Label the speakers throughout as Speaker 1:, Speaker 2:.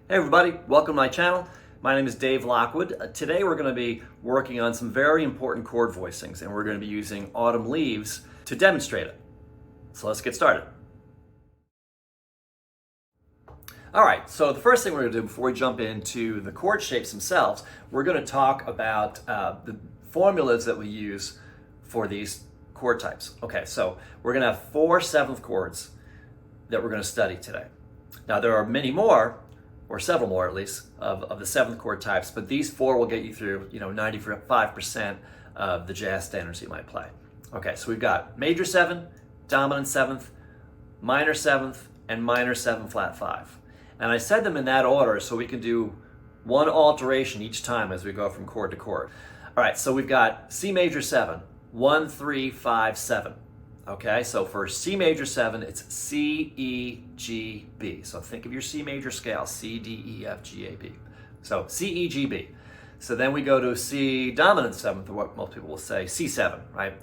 Speaker 1: Hey everybody, welcome to my channel. My name is Dave Lockwood. Today we're going to be working on some very important chord voicings, and we're going to be using Autumn Leaves to demonstrate it. So let's get started. Alright, so the first thing we're going to do before we jump into the chord shapes themselves, we're going to talk about the formulas that we use for these chord types. Okay, so we're going to have 4 7th chords that we're going to study today. Now there are many more, or several more at least, of the 7th chord types, but these 4 will get you through, 95% of the jazz standards you might play. Okay, so we've got major 7, dominant 7th, minor 7th, and minor 7 flat 5. And I said them in that order so we can do one alteration each time as we go from chord to chord. All right, so we've got C major 7, 1, 3, 5, 7. Okay, so for C major 7, it's C, E, G, B. So think of your C major scale, C, D, E, F, G, A, B. So C, E, G, B. So then we go to C dominant 7th, or what most people will say, C7, right?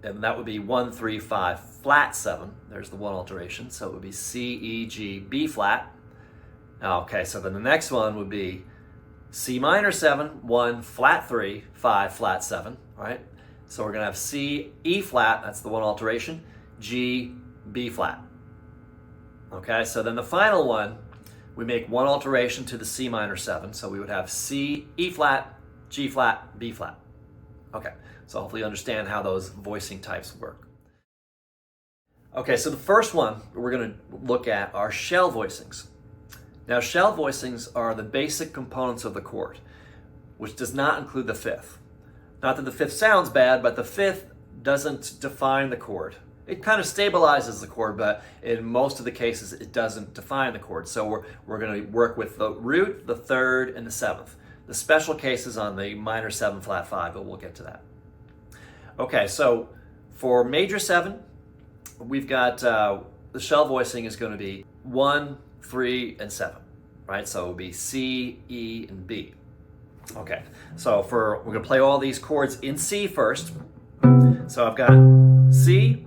Speaker 1: And that would be 1, 3, 5, flat 7. There's the one alteration. So it would be C, E, G, B flat. Okay, so then the next one would be C minor 7, 1, flat 3, 5, flat 7, right? So we're going to have C, E flat, that's the one alteration, G, B flat. Okay, so then the final one, we make one alteration to the C minor 7, so we would have C, E flat, G flat, B flat. Okay, so hopefully you understand how those voicing types work. Okay, so the first one we're going to look at are shell voicings. Now shell voicings are the basic components of the chord, which does not include the 5th. Not that the 5th sounds bad, but the 5th doesn't define the chord. It kind of stabilizes the chord, but in most of the cases, it doesn't define the chord. So we're going to work with the root, the 3rd, and the 7th. The special cases on the minor 7 flat 5, but we'll get to that. Okay, so for major 7, we've got the shell voicing is going to be 1, 3, and 7, right? So it will be C, E, and B. Okay, so we're going to play all these chords in C first. So I've got C,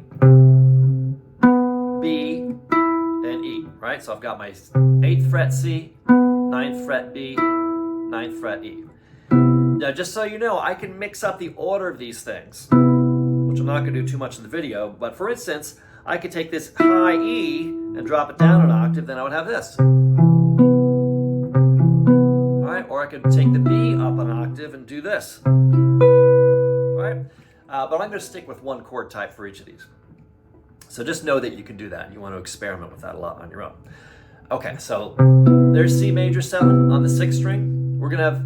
Speaker 1: B, and E, right? So I've got my 8th fret C, 9th fret B, 9th fret E. Now just so you know, I can mix up the order of these things, which I'm not going to do too much in the video, but for instance, I could take this high E and drop it down an octave, then I would have this. Or I could take the B up an octave and do this, right? But I'm going to stick with one chord type for each of these. So just know that you can do that. You want to experiment with that a lot on your own. Okay, so there's C major 7 on the 6th string. We're going to have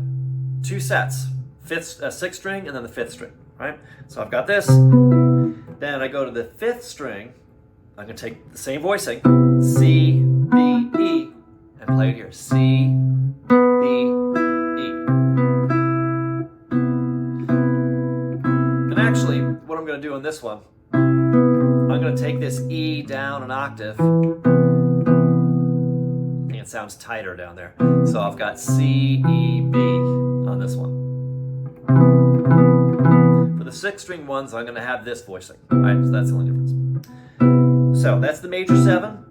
Speaker 1: 2 sets, 6th string and then the 5th string, right? So I've got this. Then I go to the 5th string. I'm going to take the same voicing, C, B, E, and play it here. C, B, E. And actually, what I'm going to do on this one, I'm going to take this E down an octave. I think it sounds tighter down there. So I've got C, E, B on this one. For the 6th string ones, I'm going to have this voicing. All right, so that's the only difference. So that's the major 7.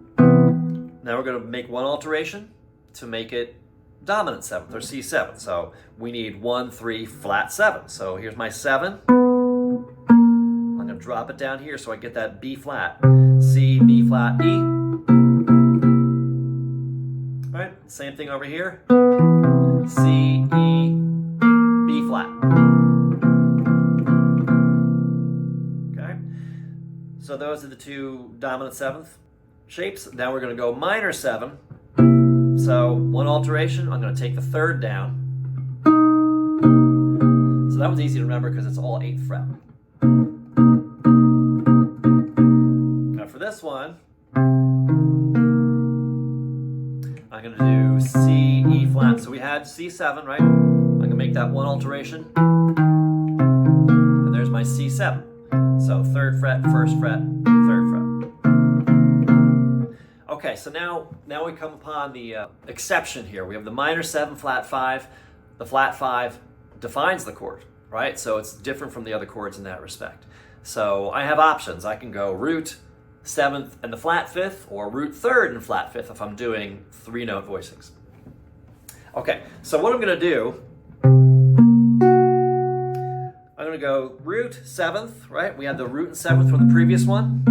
Speaker 1: Now we're going to make one alteration to make it dominant 7th, or C7. So we need 1, 3, flat 7. So here's my 7. I'm going to drop it down here so I get that B flat. C, B flat, E. All right, same thing over here. C, E, B flat. Okay, so those are the 2 dominant 7th shapes. Now we're going to go minor 7. So one alteration, I'm going to take the 3rd down. So that one's easy to remember because it's all 8th fret. Now for this one, I'm going to do C, E flat. So we had C7, right? I'm going to make that one alteration. And there's my C7. So 3rd fret, 1st fret, 3rd fret. Okay, so now we come upon the exception here. We have the minor 7 flat 5. The flat 5 defines the chord, right? So it's different from the other chords in that respect. So I have options. I can go root, 7th and the flat 5th, or root 3rd and flat 5th if I'm doing 3-note voicings. Okay, so what I'm going to do, I'm going to go root, 7th, right? We had the root and 7th from the previous one.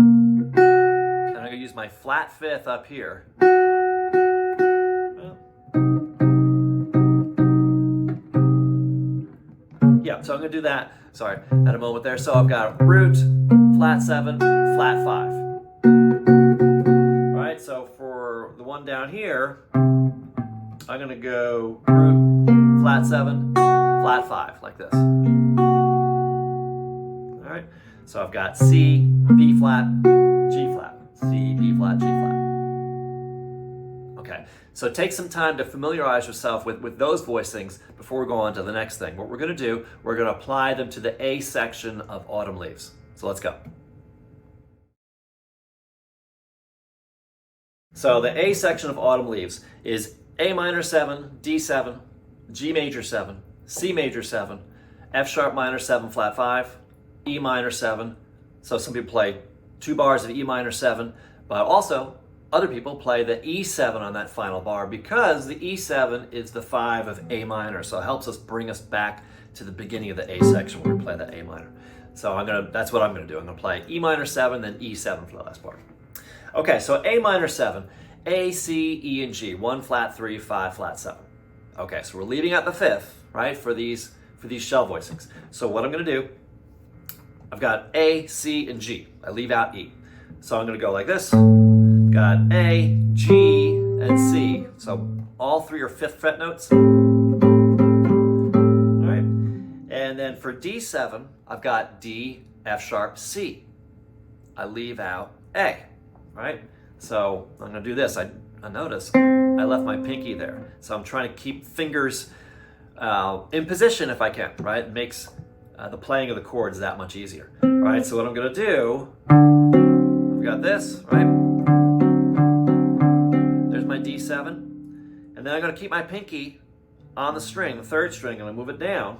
Speaker 1: And I'm going to use my flat 5th up here. Yeah, so I'm going to do that. Sorry, had a moment there. So I've got root, flat 7, flat 5. All right, so for the one down here, I'm going to go root, flat 7, flat 5, like this. All right, so I've got C, B flat, G flat, C, B flat, G flat. Okay, so take some time to familiarize yourself with those voicings before we go on to the next thing. What we're going to do, we're going to apply them to the A section of Autumn Leaves. So let's go. So the A section of Autumn Leaves is A minor 7, D 7, G major 7, C major 7, F sharp minor 7 flat 5, E minor 7. So some people play 2 bars of E minor 7, but also other people play the E7 on that final bar because the E7 is the 5 of A minor. So it helps us bring us back to the beginning of the A section where we play that A minor. So that's what I'm gonna do. I'm gonna play E minor 7, then E7 for the last part. Okay, so A minor 7, A, C, E, and G, 1 flat 3, 5 flat 7. Okay, so we're leaving out the 5th, right, for these shell voicings. So what I'm gonna do, I've got A, C, and G. I leave out E. So I'm gonna go like this. Got A, G, and C. So all 3 are 5th fret notes. All right, and then for D7, I've got D, F sharp, C. I leave out A. Right? So I'm going to do this. I notice I left my pinky there. So I'm trying to keep fingers in position if I can, right? It makes the playing of the chords that much easier. Right? So what I'm going to do, I've got this, right? There's my D7. And then I'm going to keep my pinky on the string, the 3rd string, and I'm going to move it down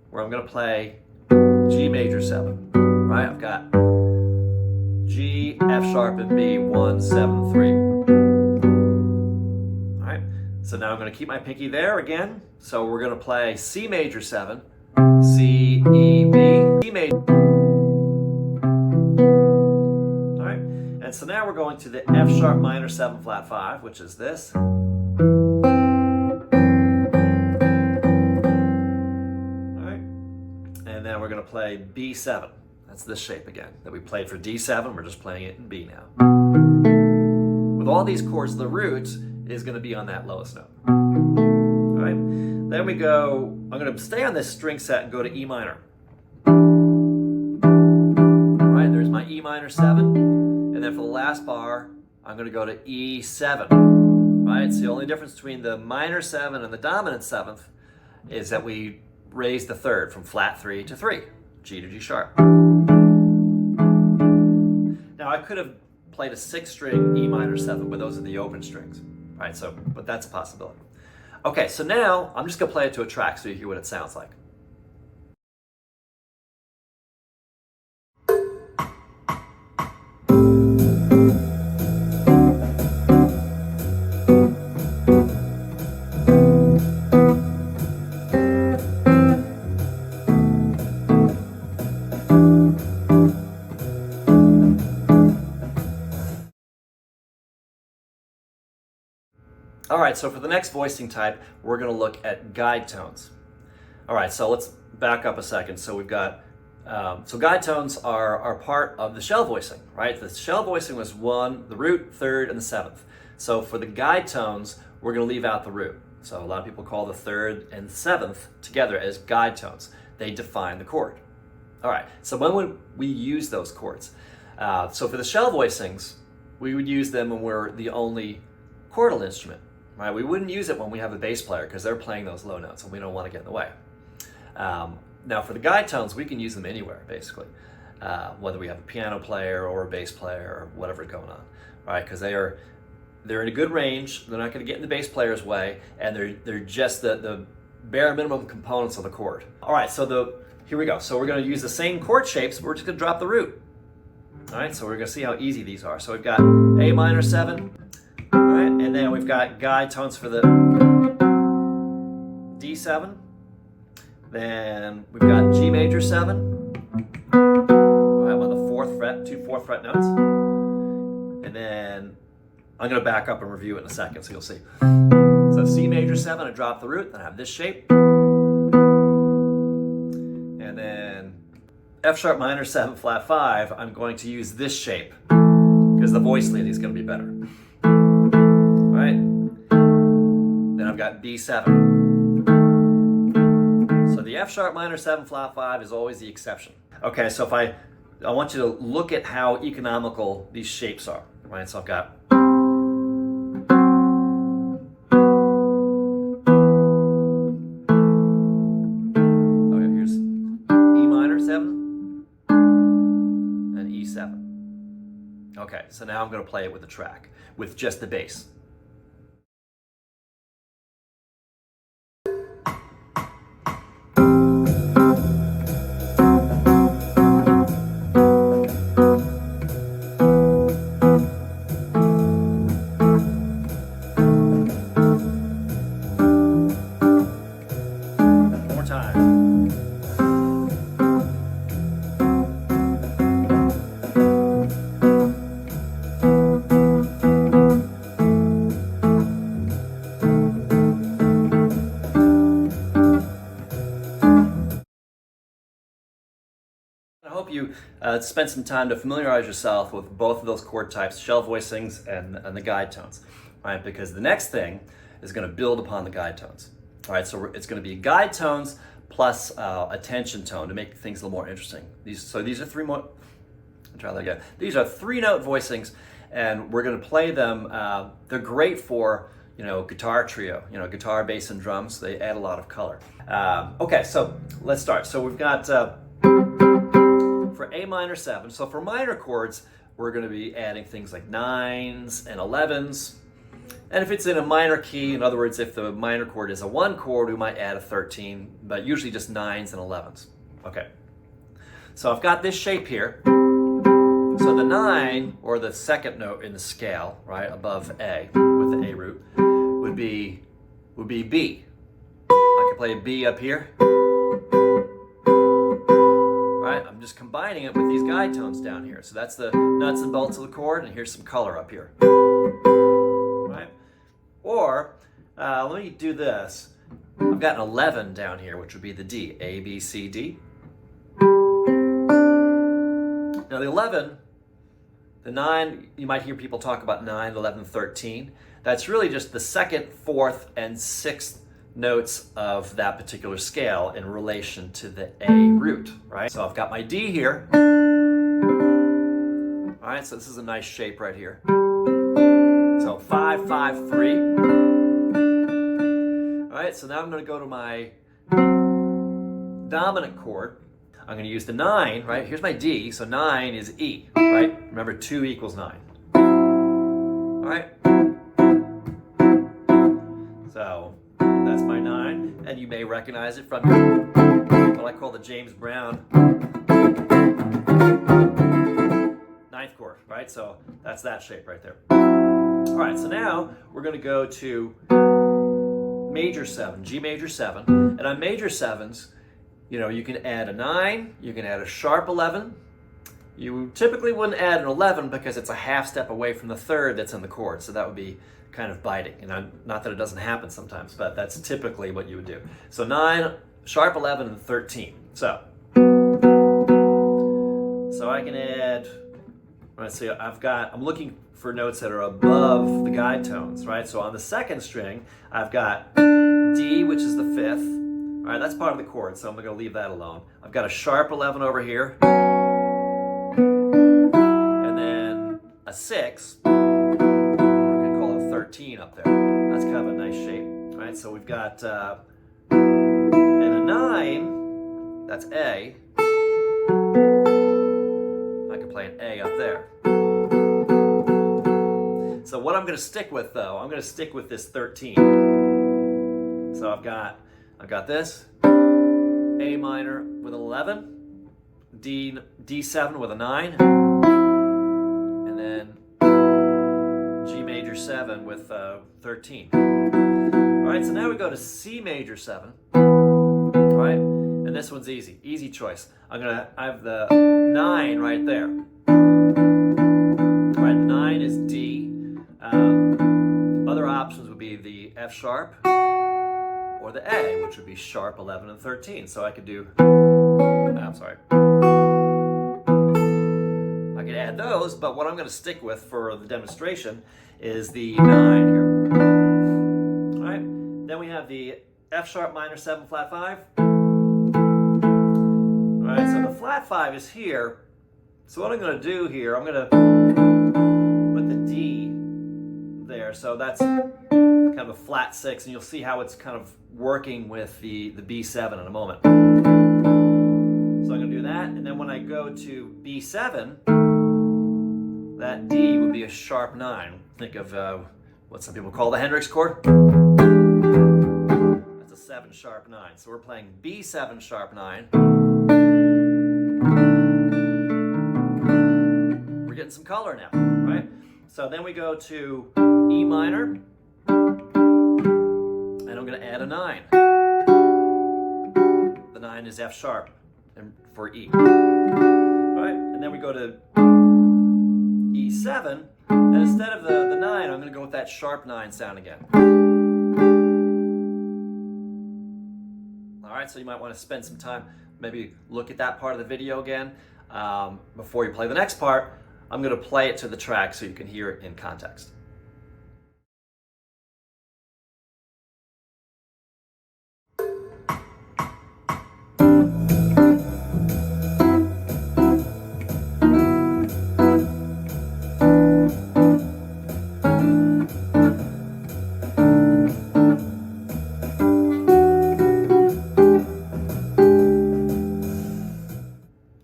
Speaker 1: where I'm going to play G major 7. Right? I've got G, F sharp, and B, 1, 7, 3. All right, so now I'm going to keep my pinky there again. So we're going to play C major 7, C, E, B, C major. All right, and so now we're going to the F sharp minor 7 flat 5, which is this. All right, and then we're going to play B7. That's this shape again that we played for D7. We're just playing it in B now. With all these chords, the root is going to be on that lowest note. All right. Then we go, I'm going to stay on this string set and go to E minor. All right, there's my E minor 7. And then for the last bar, I'm going to go to E7. Right, so the only difference between the minor 7 and the dominant 7th is that we raise the 3rd from flat 3 to 3, G to G sharp. Now I could have played a 6th string E minor 7, but those are the open strings, right? So, but that's a possibility. Okay, so now I'm just gonna play it to a track so you hear what it sounds like. All right, so for the next voicing type, we're going to look at guide tones. All right, so let's back up a second. So we've got, so guide tones are part of the shell voicing, right? The shell voicing was 1, the root, 3rd, and the 7th. So for the guide tones, we're going to leave out the root. So a lot of people call the 3rd and 7th together as guide tones. They define the chord. All right, so when would we use those chords? So for the shell voicings, we would use them when we're the only chordal instrument. Right, we wouldn't use it when we have a bass player because they're playing those low notes and we don't want to get in the way. Now for the guide tones, we can use them anywhere basically, whether we have a piano player or a bass player or whatever's going on, right? Because they're in a good range. They're not going to get in the bass player's way, and they're just the bare minimum components of the chord. All right, so here we go. So we're going to use the same chord shapes. But we're just going to drop the root. All right, so we're going to see how easy these are. So we've got A minor 7. All right, and then we've got guide tones for the D7, then we've got G major 7. I'm on the 4th fret, 2 4th fret notes. And then I'm going to back up and review it in a second, so you'll see. So C major 7, I drop the root, then I have this shape. And then F sharp minor 7 flat 5, I'm going to use this shape because the voice leading is going to be better. All right. Then I've got B7. So the F sharp minor 7 flat 5 is always the exception. Okay, so if I want you to look at how economical these shapes are. Right, so I've got here's E minor 7 and E7. Okay, so now I'm going to play it with the track, with just the bass. I hope you spent some time to familiarize yourself with both of those chord types, shell voicings and the guide tones, right? Because the next thing is going to build upon the guide tones. All right, so it's going to be guide tones plus a tension tone to make things a little more interesting. These are three more. I'll try that again. These are 3-note voicings, and we're going to play them. They're great for guitar trio, guitar, bass, and drums. They add a lot of color. Okay, so let's start. So we've got. For A minor 7, so for minor chords, we're going to be adding things like 9s and 11s. And if it's in a minor key, in other words, if the minor chord is a 1 chord, we might add a 13, but usually just 9s and 11s. Okay, so I've got this shape here. So the 9, or the second note in the scale, right, above A, with the A root, would be B. I can play a B up here. I'm just combining it with these guide tones down here. So that's the nuts and bolts of the chord, and here's some color up here. Right? Or, let me do this. I've got an 11 down here, which would be the D. A, B, C, D. Now the 11, the 9, you might hear people talk about 9, 11, 13. That's really just the 2nd, 4th, and 6th notes of that particular scale in relation to the A root, right? So I've got my D here. All right, so this is a nice shape right here. So 5, 5, 3. All right, so now I'm going to go to my dominant chord. I'm going to use the 9, right? Here's my D, so 9 is E, right? Remember, 2 equals 9. All right? So that's my 9, and you may recognize it from what I call the James Brown 9th chord, right? So that's that shape right there. All right, so now we're going to go to major 7, G major 7, and on major 7s, you can add a 9, you can add a sharp 11. You typically wouldn't add an 11 because it's a half step away from the 3rd that's in the chord, so that would be kind of biting. Not that it doesn't happen sometimes, but that's typically what you would do. So 9, sharp 11, and 13. So I can add, let's see, I'm looking for notes that are above the guide tones, right? So on the 2nd string, I've got D, which is the 5th. All right, that's part of the chord, so I'm going to leave that alone. I've got a sharp 11 over here, and then a 6. 13 up there. That's kind of a nice shape, right? So we've got and a 9, that's A. I can play an A up there. So what I'm going to stick with, though, I'm going to stick with this 13. So I've got this A minor with an 11, D7 with a 9, and then G major 7 with 13. All right, so now we go to C major 7. All right, and this one's easy choice. I have the 9 right there. All right, 9 is D. Other options would be the F sharp or the A, which would be sharp 11 and 13. So I could do, I'm sorry. I could add those, but what I'm going to stick with for the demonstration is the 9 here. All right, then we have the F sharp minor 7 flat 5. All right, so the flat 5 is here. So what I'm going to do here, I'm going to put the D there. So that's kind of a flat 6, and you'll see how it's kind of working with the B7 in a moment. So I'm going to do that, and then when I go to B7, that D would be a sharp 9. Think of what some people call the Hendrix chord. That's a 7 sharp 9. So we're playing B7 sharp 9. We're getting some color now, right? So then we go to E minor, and I'm going to add a 9. The 9 is F sharp for E. All right, and then we go to E7, and instead of the 9, I'm going to go with that sharp 9 sound again. All right, so you might want to spend some time, maybe look at that part of the video again before you play the next part. I'm going to play it to the track so you can hear it in context.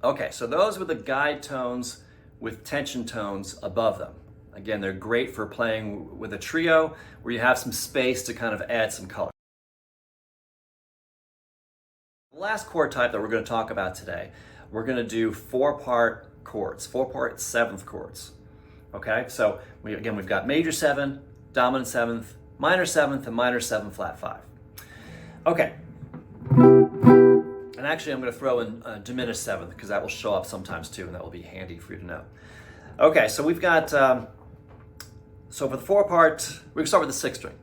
Speaker 1: Okay, so those were the guide tones with tension tones above them. Again, they're great for playing with a trio where you have some space to kind of add some color. The last chord type that we're going to talk about today, we're going to do 4-part chords, 4-part 7th chords. Okay, so we've got major 7, dominant 7th, minor 7th, and minor 7 flat 5. Okay. And actually, I'm going to throw in diminished 7th because that will show up sometimes too, and that will be handy for you to know. Okay, so we've got, so for the 4-part, we can start with the 6th string.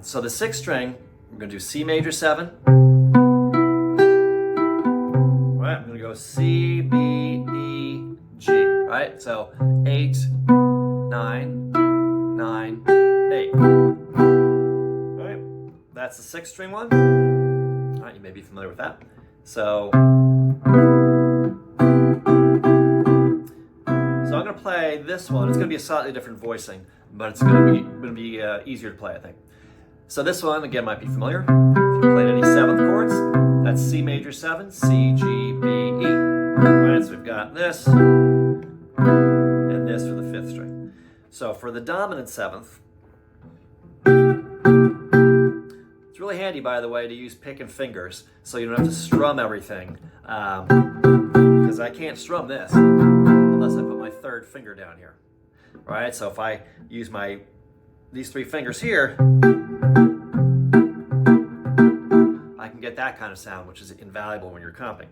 Speaker 1: So the 6th string, we're going to do C major 7. Right, I'm going to go C, B, E, G, right? So 8, 9, 9, 8. All right, that's the 6th string one. All right, you may be familiar with that. So I'm going to play this one. It's going to be a slightly different voicing, but it's going to be easier to play, I think. So this one, again, might be familiar. If you played any 7th chords, that's C major 7, C, G, B, E. All right, so we've got this and this for the 5th string. So for the dominant 7th, it's really handy, by the way, to use pick and fingers so you don't have to strum everything, because I can't strum this unless I put my 3rd finger down here. All right, so if I use these 3 fingers here, I can get that kind of sound, which is invaluable when you're comping.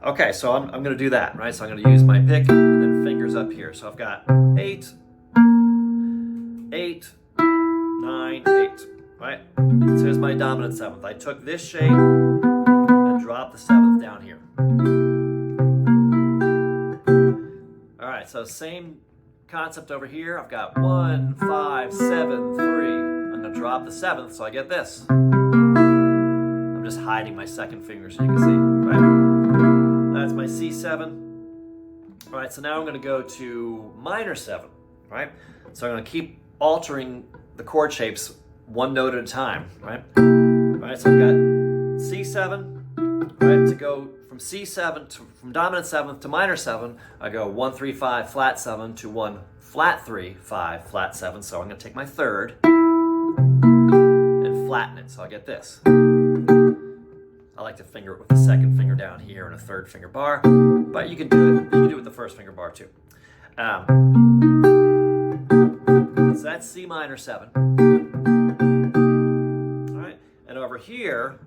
Speaker 1: Okay, so I'm going to do that, right? So I'm going to use my pick and then fingers up here. So I've got 8, 8, 9, 8. Right? So here's my dominant 7th. I took this shape and dropped the 7th down here. All right, so same concept over here. I've got 1, 5, 7, 3. I'm going to drop the 7th, so I get this. I'm just hiding my 2nd finger so you can see, right? That's my C7. All right, so now I'm going to go to minor 7, right? So I'm going to keep altering the chord shapes one note at a time, right? All right, so I've got C7, right? To go from C7 from dominant 7th to minor 7, I go 1, 3, 5, flat 7 to 1, flat 3, 5, flat 7. So I'm going to take my 3rd and flatten it. So I get this. I like to finger it with the 2nd finger down here and a 3rd finger bar, but you can do it. You can do it with the 1st finger bar too. So that's C minor 7. here,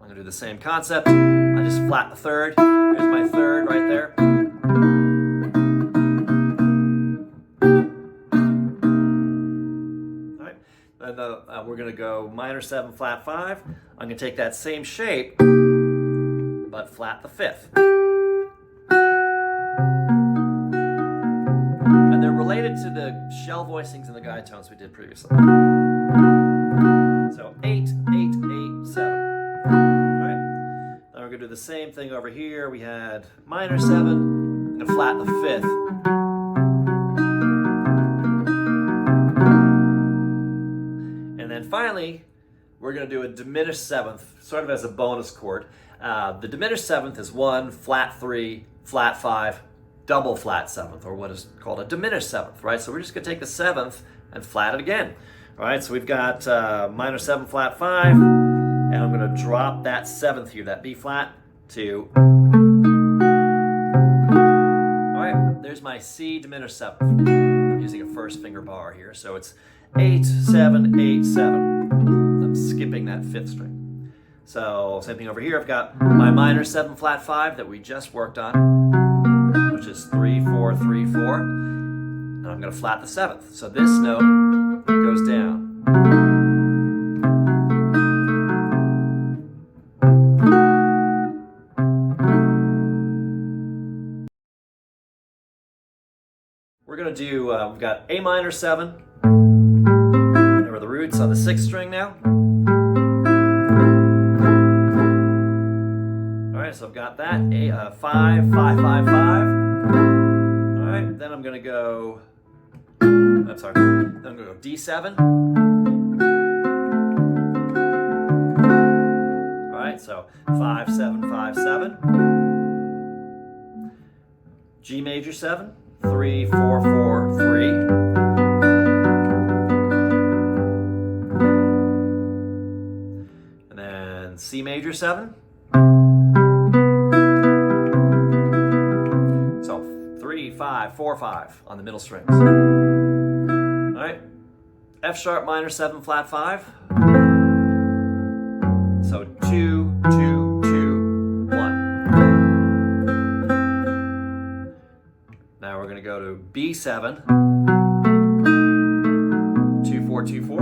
Speaker 1: I'm gonna do the same concept. I just flat the third. Here's my third right there. All right, and we're gonna go minor 7, flat 5. I'm gonna take that same shape, but flat the 5th. And they're related to the shell voicings and the guide tones we did previously. So 8, 8, 8, 7. Now we're going to do the same thing over here. We had minor 7 and flat the 5th. And then finally, we're going to do a diminished 7th, sort of as a bonus chord. The diminished 7th is 1, flat 3, flat 5, double flat 7th, or what is called a diminished 7th, right? So we're just going to take the 7th and flat it again. All right, so we've got minor 7, flat 5. And I'm going to drop that 7th here, that B flat, to. All right, there's my C diminished 7th. I'm using a first finger bar here, so it's 8, 7, 8, 7. I'm skipping that 5th string. So same thing over here. I've got my minor 7, flat 5 that we just worked on, which is 3, 4, 3, 4. And I'm going to flat the 7th. So this note goes down. We're going to do, we've got A minor 7. Remember the roots on the 6th string now. All right, so I've got that. A 5, 5, 5, 5. All right, then I'm going to go, I'm sorry, then I'm going to go D7. All right, so 5, 7, 5, 7. G major 7. 3, 4, 4, 3. And then C major 7. So 3, 5, 4, 5 on the middle strings. All right. F sharp minor 7, flat 5. So 2, 2, 2, 1. Now we're going to go to B7, 2, 4, 2, 4,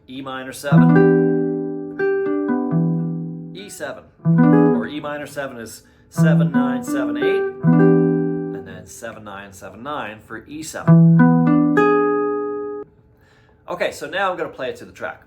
Speaker 1: E minor 7, E7, or E minor 7 is 7, 9, 7, 8, and then 7, 9, 7, 9 for E7. Okay, so now I'm going to play it to the track.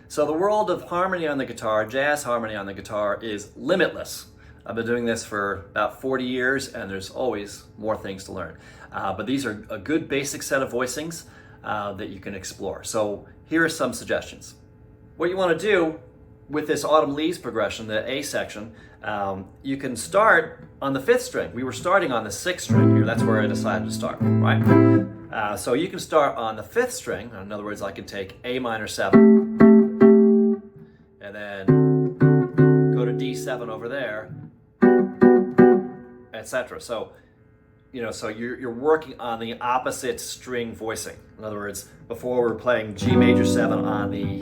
Speaker 1: So the world of harmony on the guitar, jazz harmony on the guitar, is limitless. I've been doing this for about 40 years, and there's always more things to learn. But these are a good basic set of voicings that you can explore. So here are some suggestions. What you want to do with this autumn leaves progression, the A section, you can start on the 5th string. We were starting on the 6th string here. That's where I decided to start, right? So you can start on the 5th string. In other words, I can take A minor 7, and then go to D7 over there, etc. So, so you're working on the opposite string voicing. In other words, before we were playing G major 7 on the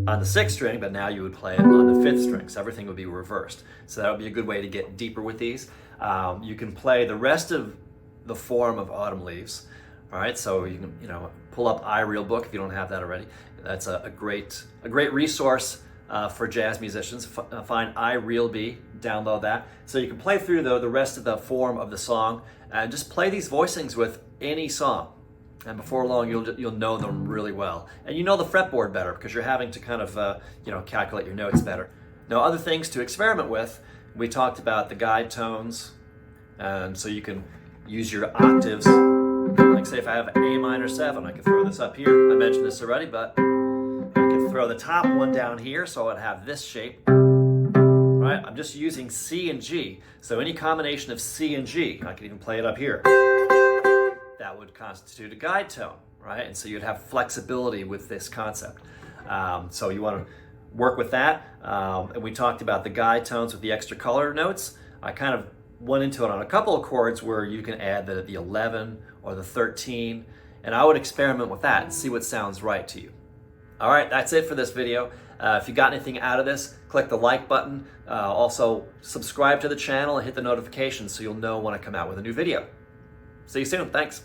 Speaker 1: 6th string, but now you would play it on the 5th string. So everything would be reversed. So that would be a good way to get deeper with these. You can play the rest of the form of Autumn Leaves. All right, so you can pull up iReal book if you don't have that already. That's a great resource for jazz musicians. Find iRealB, download that, so you can play through the rest of the form of the song and just play these voicings with any song. And before long, you'll know them really well, and you know the fretboard better because you're having to kind of calculate your notes better. Now, other things to experiment with. We talked about the guide tones, and so you can use your octaves. Like say if I have A minor 7, I could throw this up here. I mentioned this already, but I could throw the top one down here so I'd have this shape. Right? right? I'm just using C and G. So any combination of C and G, I can even play it up here, that would constitute a guide tone, right? And so you'd have flexibility with this concept. So you want to work with that. And we talked about the guide tones with the extra color notes. I kind of went into it on a couple of chords where you can add the 11 or the 13, and I would experiment with that and see what sounds right to you. All right, that's it for this video. If you got anything out of this, click the like button. Also, subscribe to the channel and hit the notifications so you'll know when I come out with a new video. See you soon. Thanks.